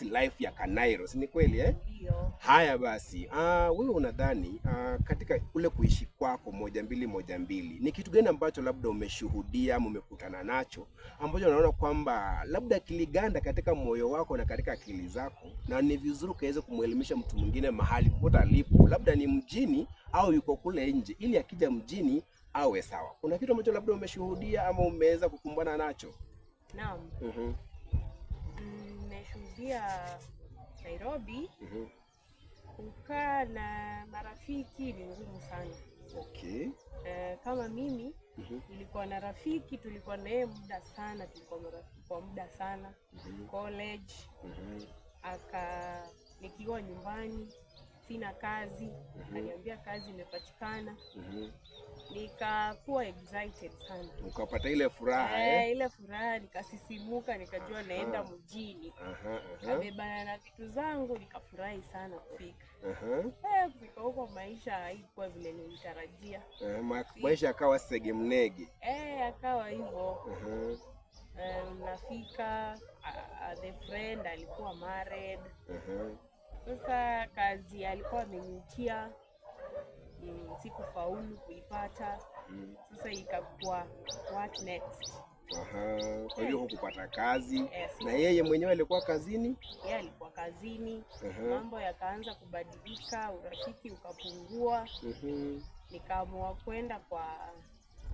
life ya Kanairo, si ni kweli eh? Ndio. Haya basi, wewe unadhani katika kule kuishi kwako moja mbili, ni kitu gani ambacho labda umeshuhudia ama umekutana nacho ambacho unaona kwamba labda kiliganda katika moyo wako na katika akili zako, na ni vizuri kaweze kumwelimisha mtu mwingine mahali popote alipo, labda ni mjini au yuko kule nje, ili akija mjini awe sawa? Kuna kitu ambacho labda umeshuhudia ama umeweza kukumbana nacho? Naam. Nimeshuhudia Nairobi. Kukaa na marafiki ni ngumu sana. Okay. Kama mimi nilikuwa na rafiki, tulikuwa naye muda sana, tulikuwa marafiki kwa muda sana. College. Nikiwa nyumbani sina kazi, aliniambia kazi imepatikana. Nikakuwa excited sana. Ukapata ile furaha ile furaha, nikasisimuka, nikajua naenda mjini. Kabebana na vitu zangu, nikafurahi sana kufika. Kufika huko maisha haikuwa vile nilitarajia. Maisha yakawa segemnege. Akawa hivyo. Nafika, the friend alikuwa married. Sasa kazi alikuwa amenitia, sikufaulu kuipata. Sasa ikakuwa what next? Kwa hiyo hukupata kazi. Na yeye mwenyewe alikuwa kazini? Yeye alikuwa kazini. Mambo yakaanza kubadilika, urafiki ukapungua. Nikaamua kwenda kwa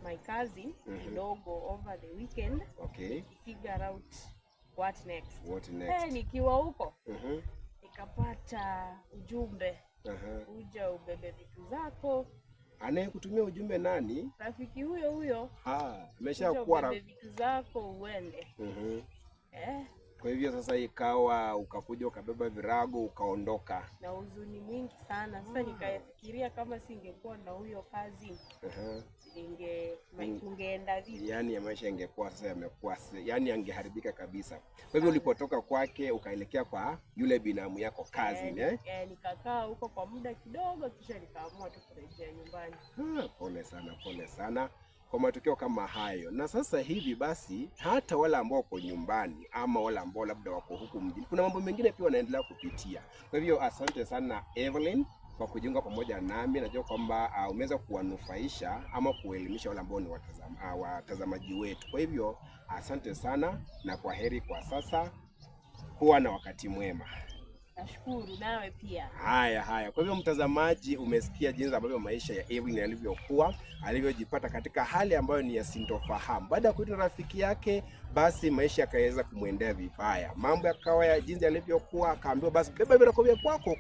my cousin kidogo over the weekend. Okay. Figure out what next. Nikiwa huko nikapata ujumbe. Uja ubebe vitu zako. Anayekutumia ujumbe nani? Rafiki huyo. Ameshakuwa ubebe vitu zako uende. Kwa hivyo sasa ikawa ukakuja ukabeba virago ukaondoka. Na huzuni mwingi sana. Sasa nikafikiria kama singekuwa na huyo kazi, tungeenda vipi? Yaani maisha ingekuwa sasa yamekuwa, yaani angeharibika kabisa. Kwa hivyo ulipotoka kwake ukaelekea kwa yule binamu yako kazi, nikakaa huko kwa muda kidogo, kisha nikaamua tu kurejea nyumbani. Pole sana kwa matukio kama hayo. Na sasa hivi basi, hata wale ambao wako nyumbani ama wale ambao labda wako huku mjini, kuna mambo mengine pia wanaendelea kupitia. Kwa hivyo asante sana Evelyn kwa kujiunga pamoja nami. Najua kwamba umeweza kuwanufaisha ama kuelimisha wale ambao ni watazamaji wetu. Kwa hivyo asante sana na kwaheri kwa sasa. Kuwa na wakati mwema. Nashukuru, nawe pia. Haya. Kwa hivyo mtazamaji, umesikia jinsi ambavyo maisha ya Evelyn alivyokuwa, alivyojipata katika hali ambayo ni ya sintofahamu. Baada ya kuitwa rafiki yake, basi maisha yakaweza kumwendea vibaya. Mambo yakawa ya jinsi alivyokuwa, akaambiwa basi beba virago vyako